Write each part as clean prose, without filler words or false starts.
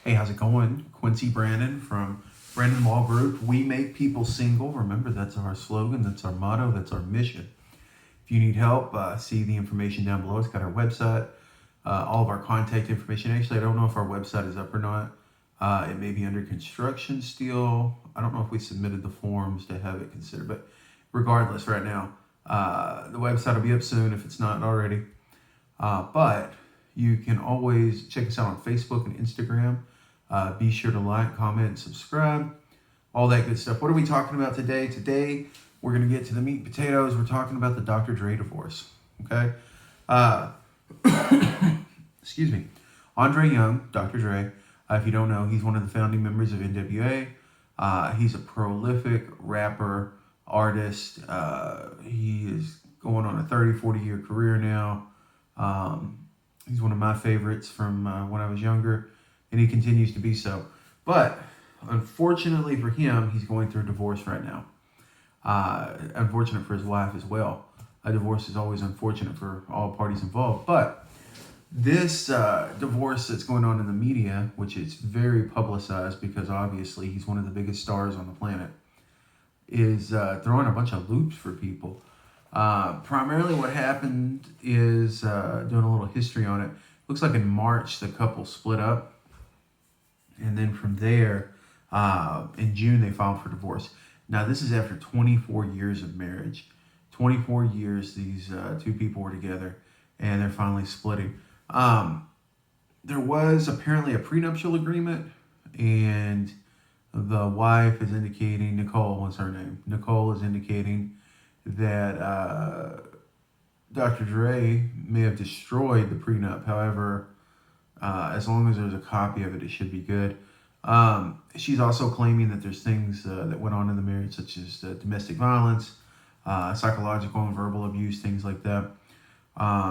Hey, how's it going? Quincy Brannan from Brannan Law Group. We make people single. Remember, that's our slogan, that's our motto, that's our mission. If you need help, see the information down below. It's got our website, all of our contact information. Actually, I don't know if our website is up or not. It may be under construction still. I don't know if we submitted the forms to have it considered, but regardless, right now, the website will be up soon if it's not already. But you can always check us out on Facebook and Instagram. Be sure to like, comment, and subscribe. All that good stuff. What are we talking about today? Today, we're going to get to the meat and potatoes. We're talking about the Dr. Dre divorce. Okay? Excuse me. Andre Young, Dr. Dre, if you don't know, he's one of the founding members of NWA. He's a prolific rapper, artist. He is going on a 30, 40-year career now. He's one of my favorites from when I was younger, and he continues to be so. But unfortunately for him, he's going through a divorce right now. Unfortunate for his wife as well. A divorce is always unfortunate for all parties involved. But this divorce that's going on in the media, which is very publicized because obviously he's one of the biggest stars on the planet, is throwing a bunch of loops for people. Primarily what happened is, doing a little history on it, looks like in March the couple split up. And then from there, in June, they filed for divorce. Now, this is after 24 years of marriage. 24 years these two people were together, and they're finally splitting. There was apparently a prenuptial agreement, and the wife is indicating, Nicole was her name, Nicole is indicating that Dr. Dre may have destroyed the prenup. However, as long as there's a copy of it, it should be good. She's also claiming that there's things that went on in the marriage, such as domestic violence, psychological and verbal abuse, things like that.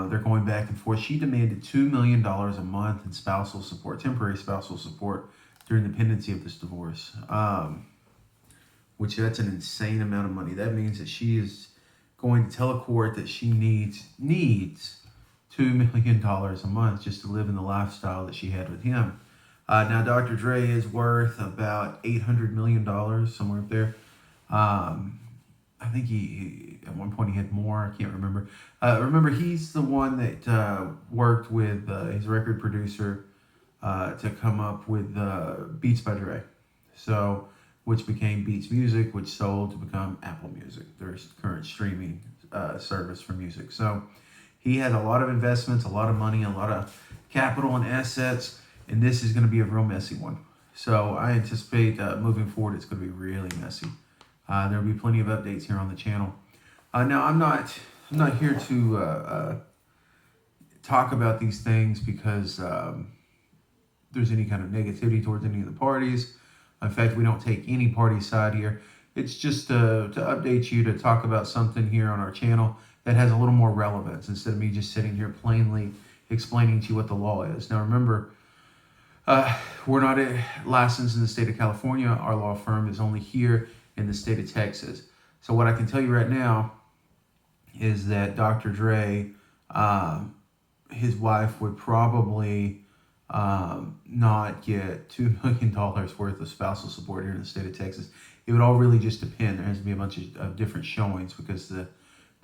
They're going back and forth. She demanded $2 million a month in spousal support, temporary spousal support, during the pendency of this divorce, which that's an insane amount of money. That means that she is going to tell a court that she needs $2 million a month just to live in the lifestyle that she had with him. Now, Dr. Dre is worth about $800 million, somewhere up there. I think he at one point he had more. I can't remember. Remember, he's the one that worked with his record producer to come up with Beats by Dre. So, which became Beats Music, which sold to become Apple Music, their current streaming service for music. So, he had a lot of investments, a lot of money, a lot of capital and assets, and this is going to be a real messy one. So I anticipate moving forward, it's going to be really messy. There will be plenty of updates here on the channel. Now, I'm not here to talk about these things because there's any kind of negativity towards any of the parties. In fact, we don't take any party side here. It's just to update you, to talk about something here on our channel that has a little more relevance instead of me just sitting here plainly explaining to you what the law is. Now, remember, we're not licensed in the state of California. Our law firm is only here in the state of Texas. So what I can tell you right now is that Dr. Dre, his wife would probably not get $2 million worth of spousal support here in the state of Texas. It would all really just depend. There has to be a bunch of different showings because the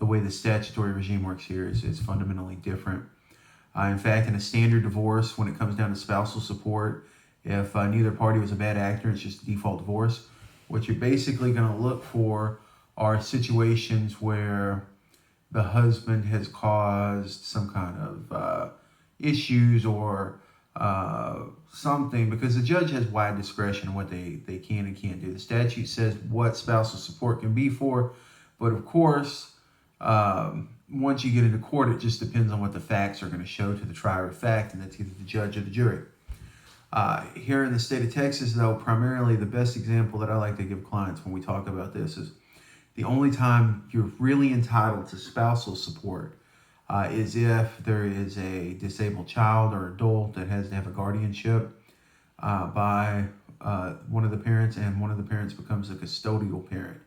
way the statutory regime works here is fundamentally different. In fact, in a standard divorce, when it comes down to spousal support, if neither party was a bad actor, it's just a default divorce. What you're basically going to look for are situations where the husband has caused some kind of issues or something, because the judge has wide discretion on what they can and can't do. The statute says what spousal support can be for, but of course, once you get into court, it just depends on what the facts are going to show to the trier of fact, and that's either the judge or the jury. Here in the state of Texas, though, primarily the best example that I like to give clients when we talk about this is the only time you're really entitled to spousal support is if there is a disabled child or adult that has to have a guardianship by one of the parents, and one of the parents becomes a custodial parent.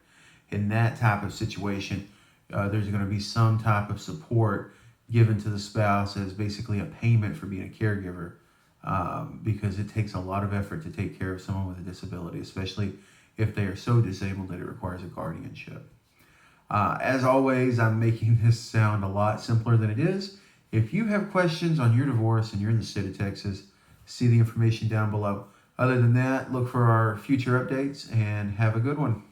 In that type of situation, there's going to be some type of support given to the spouse as basically a payment for being a caregiver because it takes a lot of effort to take care of someone with a disability, especially if they are so disabled that it requires a guardianship. As always, I'm making this sound a lot simpler than it is. If you have questions on your divorce and you're in the state of Texas, see the information down below. Other than that, look for our future updates and have a good one.